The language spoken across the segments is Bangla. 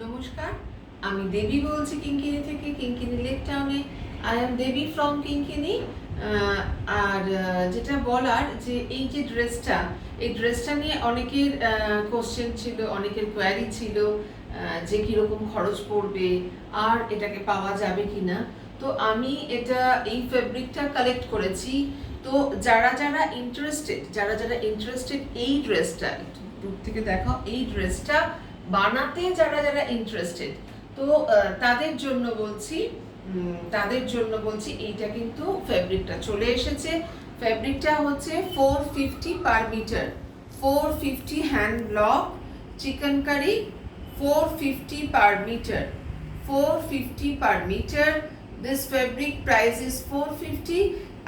নমস্কার, আমি দেবী বলছি কিঙ্কিনি থেকে, কিঙ্কিনি লেক টাউনে। আই এম দেবী ফ্রম কিঙ্কিনি। আর যেটা বলার যে এই যে ড্রেসটা, এই ড্রেসটা নিয়ে অনেকের কোশ্চেন ছিল, অনেকের কোয়ারি ছিল যে কীরকম খরচ পড়বে আর এটাকে পাওয়া যাবে কিনা। তো আমি এটা এই ফেব্রিকটা কালেক্ট করেছি। তো যারা যারা ইন্টারেস্টেড এই ড্রেসটা, একটু দূর থেকে দেখাও, এই ড্রেসটা বানাতে যারা যারা ইন্টারেস্টেড, তো তাদের জন্য বলছি এইটা কিন্তু ফেব্রিকটা চলে এসেছে। ফেব্রিকটা হচ্ছে 450 per metre, 450 hand block chikankari, 450 per metre, 450 per metre. This fabric price is 450।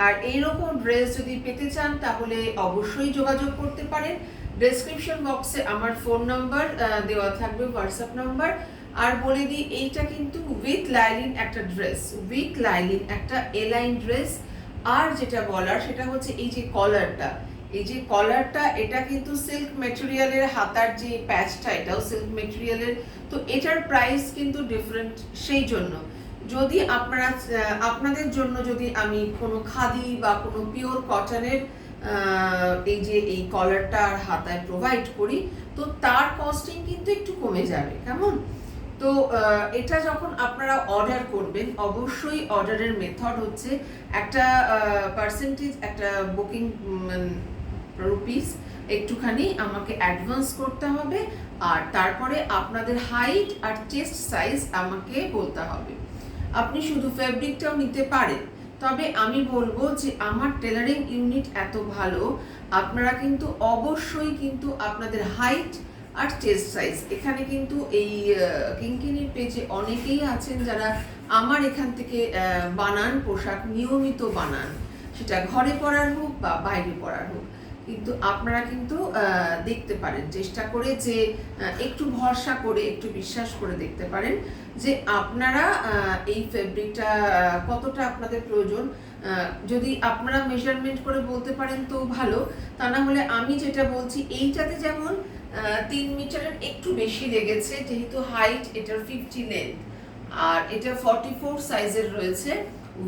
আর এইরকম ড্রেস যদি পেতে চান তাহলে অবশ্যই যোগাযোগ করতে পারেন। ডেসক্রিপশন বক্সে আমার ফোন নাম্বার দেওয়া থাকবে, হোয়াটসঅ্যাপ নাম্বার। আর বলে দিই, এইটা কিন্তু উইথ লাইলিন একটা ড্রেস, উইথ লাইলিন একটা এলাইন ড্রেস। আর যেটা বলার সেটা হচ্ছে এই যে কলারটা, এটা কিন্তু সিল্ক মেটেরিয়ালের, হাতার যে প্যাচটা এটাও সিল্ক মেটেরিয়ালের। তো এটার প্রাইস কিন্তু ডিফারেন্ট। সেই জন্য যদি আপনাদের জন্য যদি আমি কোনো খাদি বা কোনো পিওর কটনের এই কলারটা আর হাতায় প্রোভাইড করি, তো তার কস্টিং কিন্তু একটু কমে যাবে, কেমন? তো এটা যখন আপনারা অর্ডার করবেন, অবশ্যই অর্ডারের মেথড হচ্ছে একটা পার্সেন্টেজ, একটা বুকিং রুপিস একটুখানি আমাকে অ্যাডভান্স করতে হবে। আর তারপরে আপনাদের হাইট আর চেস্ট সাইজ আমাকে বলতে হবে। আপনি শুধু ফেব্রিকটাও নিতে পারেন, তবে আমি বলবো যে আমার টেলারিং ইউনিট এত ভালো, আপনারা কিন্তু অবশ্যই কিন্তু আপনাদের হাইট আর চেস্ট সাইজ, এখানে কিন্তু এই কিঙ্কিনির পেজে অনেকেই আছেন যারা আমার এখান থেকে বানান, পোশাক নিয়মিত বানান, সেটা ঘরে পরার হোক বা বাইরে পরার হোক। কিন্তু আপনারা কিন্তু দেখতে পারেন, চেষ্টা করে যে একটু ভরসা করে, একটু বিশ্বাস করে দেখতে পারেন যে আপনারা এই ফেব্রিকটা কতটা আপনাদের প্রয়োজন। যদি আপনারা মেজারমেন্ট করে বলতে পারেন তো ভালো, তা না হলে আমি যেটা বলছি, এইটাতে যেমন 3 মিটারের একটু বেশি লেগেছে, যেহেতু হাইট এটার 50 লেন্থ আর এটা 44 সাইজের রয়েছে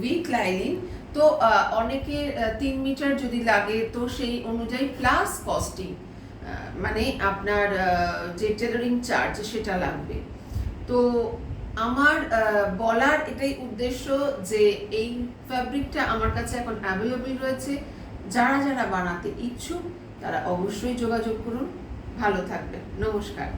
উইথ লাইনিং। তো অনেকে 3 মিটার যদি লাগে তো সেই অনুযায়ী প্লাস কস্টিং, মানে আপনার যে টেলারিং চার্জ সেটা লাগবে। তো আমার বলার এটাই উদ্দেশ্য যে এই ফ্যাব্রিকটা আমার কাছে এখন অ্যাভেলেবল রয়েছে। যারা যারা বানাতে ইচ্ছুক তারা অবশ্যই যোগাযোগ করুন। ভালো থাকবেন। নমস্কার।